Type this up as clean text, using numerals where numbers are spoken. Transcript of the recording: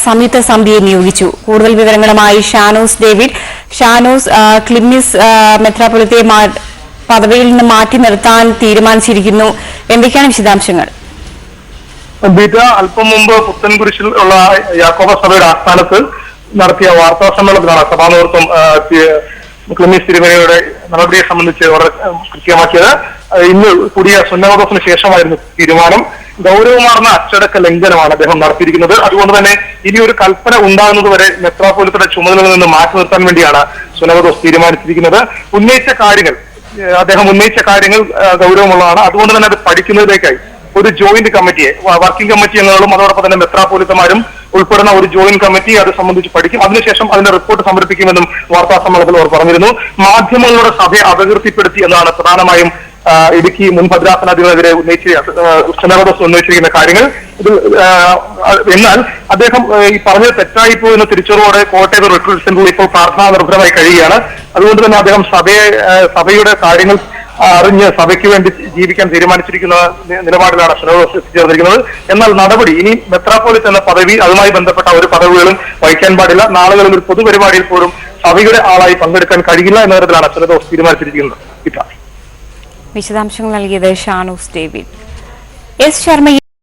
സംയുക്ത സമിതിയെ നിയോഗിച്ചു. കൂടുതൽ വിവരങ്ങളുമായി ഷാനോസ് ഡേവിഡ്. ഷാനോസ്, ക്ലിമ്മിസ് മെത്രാപ്പൊലീത്തയെ പദവിയിൽ നിന്ന് മാറ്റി നിർത്താൻ തീരുമാനിച്ചിരിക്കുന്നു. എന്തൊക്കെയാണ് വിശദാംശങ്ങൾ? അല്പം മുമ്പ് പുത്തൻകുരിശിൽ ഉള്ള യാക്കോബ സഭയുടെ ആസ്ഥാനത്ത് നടത്തിയ വാർത്താ സമ്മേളനത്തിലാണ് സഭാ നേതൃത്വം ക്ലിമ്മിസ് തിരുമേനിയുടെ നടപടിയെ സംബന്ധിച്ച് വളരെ കൃത്യമാക്കിയത്. ഇന്ന് കൂടിയ സുന്നതോസിന് ശേഷമായിരുന്നു തീരുമാനം. ഗൗരവമാർന്ന അച്ചടക്ക ലംഘനമാണ് അദ്ദേഹം നടത്തിയിരിക്കുന്നത്. അതുകൊണ്ട് തന്നെ ഇനി ഒരു കൽപ്പന ഉണ്ടാകുന്നതുവരെ മെത്രാപ്പൊലീത്തയുടെ ചുമതലയിൽ നിന്ന് മാറ്റി നിർത്താൻ വേണ്ടിയാണ് സുന്നതോസ് തീരുമാനിച്ചിരിക്കുന്നത്. അദ്ദേഹം ഉന്നയിച്ച കാര്യങ്ങൾ ഗൗരവമുള്ളതാണ്. അതുകൊണ്ട് തന്നെ അത് പഠിക്കുന്നതിലേക്കായി ഒരു ജോയിന്റ് കമ്മിറ്റിയെ, വർക്കിംഗ് കമ്മിറ്റി അംഗങ്ങളും അതോടൊപ്പം തന്നെ മെത്രാപ്പൊലീത്തമാരും ഉൾപ്പെടുന്ന ഒരു ജോയിന്റ് കമ്മിറ്റി അത് സംബന്ധിച്ച് പഠിക്കും. അതിനുശേഷം അതിന്റെ റിപ്പോർട്ട് സമർപ്പിക്കുമെന്നും വാർത്താ സമ്മേളനത്തിൽ അവർ പറഞ്ഞിരുന്നു. മാധ്യമങ്ങളുടെ സഭയെ അപകീർത്തിപ്പെടുത്തി എന്നാണ് പ്രധാനമായും ഇടുക്കി മുൻ ഭദ്രാസനാധിപതിനെതിരെ ഉന്നയിച്ചിരിക്കുന്ന കാര്യങ്ങൾ. എന്നാൽ അദ്ദേഹം ഈ പറഞ്ഞത് തെറ്റായിപ്പോ എന്ന തിരിച്ചറിവോടെ കോട്ടയത്ത് റിക്രൂട്ട് സെന്ററിൽ ഇപ്പോൾ പ്രാർത്ഥനാ നിർഭരമായി കഴിയുകയാണ്. അതുകൊണ്ട് തന്നെ അദ്ദേഹം സഭയുടെ കാര്യങ്ങൾ അറിഞ്ഞ് സഭയ്ക്ക് വേണ്ടി ജീവിക്കാൻ തീരുമാനിച്ചിരിക്കുന്ന നിലപാടിലാണ് സുന്നതോസ് എത്തിച്ചേർന്നിരിക്കുന്നത്. എന്നാൽ നടപടി ഇനി മെത്രാപ്പൊലീത്ത എന്ന പദവി, അതുമായി ബന്ധപ്പെട്ട ഒരു പദവികളും വഹിക്കാൻ പാടില്ല. നാളുകളിൽ ഒരു പൊതുപരിപാടിയിൽ പോലും സഭയുടെ ആളായി പങ്കെടുക്കാൻ കഴിയില്ല എന്ന തരത്തിലാണ് സുന്നതോസ് തീരുമാനിച്ചിരിക്കുന്നത്. വിശദാംശങ്ങൾ നൽകിയത് ഷാനോസ് ഡേവിഡ്. എസ് ശർമ്മ.